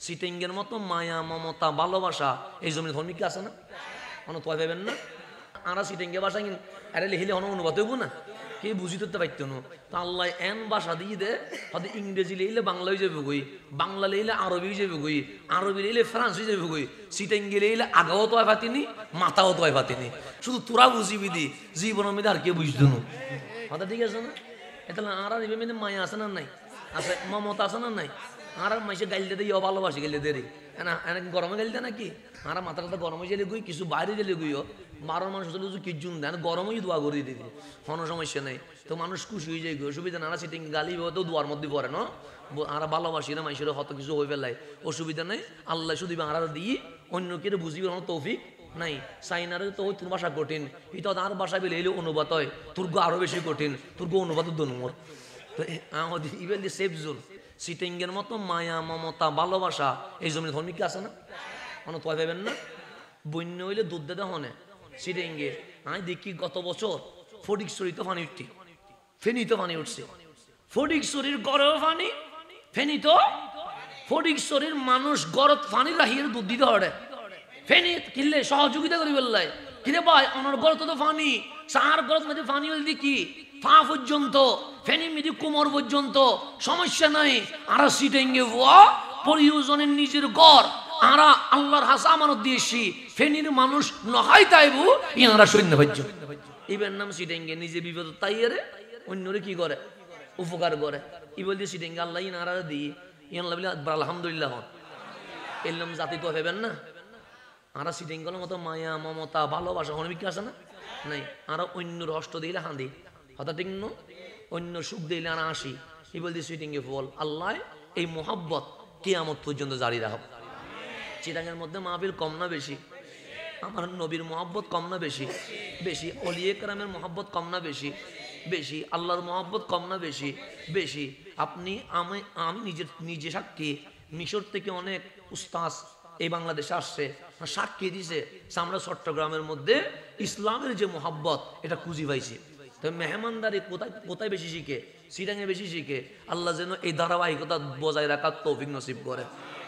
সিটিংয়ের মতো মায়া মমতা ভালোবাসা এই জমিনে ধর্মী কি আছে না? কোনো তয় পাবেন না। আমরা সিটিংয়ে ভাষা আরে লিখিলে হন অনুবাদ হইব না, কে বুঝি তো পাইতো না। তো আল্লাহ এন ভাষা দিয়ে দে, হয়তো ইংরেজি লিখলে বাংলা হয়ে যাবে গই, বাংলা লিখলে আরবি হয়ে যাবে গই, আরবি লিখলে ফ্রান্স হয়ে যাবে গই, সিটিংয়ে লিখলে আগাও তয় পাতিনি, মাথাও তয় পাতিনি। শুধু তোরা বুঝিবি দি, জীবনের মধ্যে আর কেউ বুঝতো না। কথা ঠিক আছে না? এটা আর মধ্যে মায়া আছে না নাই? আছে, মমতা আছে না নাই? আর মাইসে গাইলে দিয়ে ভালোবাসি গাইলে দেরি না, গরমে গাইলে নাকি আর মাথাটা গরমে গেলে গুই, কিছু বাইরে গেলে গুইও বারো মানুষ কিজুন দেন গরমই দোয়া করে দিতে, কোনো সমস্যা নেই। তো মানুষ খুশি হয়ে যায়, অসুবিধা না, সিটিং গালি তো দোয়ার মধ্যে পড়ে না। আর ভালোবাসি না মাইসের হত কিছু হয়ে ফেলায়, অসুবিধা নেই। আল্লাহ শুধু আর দিয়ে অন্য কেউ বুঝিবে আমার তৌফিক নাই। চাইনারে তো তোর ভাষা কঠিন, এটা আর ভাষা বেলে এলে অনুবাদ হয়, তোর আরো বেশি কঠিন, তোর অনুবাদ দনুমর। তো আমাদের ইভেন দি সেফ জোন সিটিংয়ের মতো মায়া মমতা ভালোবাসা এই জমিনে ধর্মী কি আছে না? কোনো তয় পাবেন না। বন্য হইলে দুধ দেদা হনে সিটিংয়ে আমি দেখি গত বছর ফটিকছড়ি তো পানি উঠছি, ফেনি তো পানি উঠছে, ফটিকছড়ির গড়েও পানি, ফেনি তো ফটিকছড়ির মানুষ গড়ত পানি রাখিয়ে দুধ দিতে হরে, ফেনি কিনলে সহযোগিতা করি বললাই কিরে ভাই আমার গড় তো পানি, চার গড়ত মধ্যে পানি হল দেখি পা পর্যন্ত, ফেনি মেদি কোমর পর্যন্ত, সমস্যা নাই। আর সিটিংয়ে পরিয়োজনের নিজের গড় আরা আল্লাহর হাসা আমানত দিয়েছি, ফেনির মানুষ নহাই তাইবু ইনারা সৈন্য ভাজ্য। এবার নাম সিটিংয়ে নিজে বিপদ তাই এরে অন্যরে কি করে উপকার করে। ই বল দিয়ে সিটিংয়ে আল্লাহ ইনারা দিয়ে ইয়াল্লাহ বলে আলহামদুলিল্লাহ হন এলাম জাতি তো ভেবেন না। আর সিটিংগুলোর মতো মায়া মমতা ভালোবাসা কোনো বিক্রি আছে না? নাই। আরো অন্য রষ্ট দিলে হাঁদি হঠাৎ ন অন্য সুখ দিলে আর আসি ই বল দিয়ে সিটিংয়ে বল আল্লাহ এই মোহাব্বত কিয়ামত পর্যন্ত জারি রাখব। চিটাঙের মধ্যে মাহফিল কম না বেশি? আমার নবীর মোহাব্বত কম না বেশি? বেশি। অলিয়ে কেরামের মোহাব্বত কম না বেশি? বেশি। আল্লাহর মোহাব্বত কম না বেশি? বেশি। আপনি আমি নিজে সাক্ষী, মিশর থেকে অনেক উস্তাজ এই বাংলাদেশে আসছে, সাক্ষী দিছে আমরা চট্টগ্রামের মধ্যে ইসলামের যে মোহাব্বত এটা খুঁজি পাইছি। তো মেহমানদারি কোথায় কোথায় বেশি শিখে? সিটাঙে বেশি শিখে। আল্লাহ যেন এই ধারাবাহিকতা বজায় রাখার তৌফিক নসিব করে।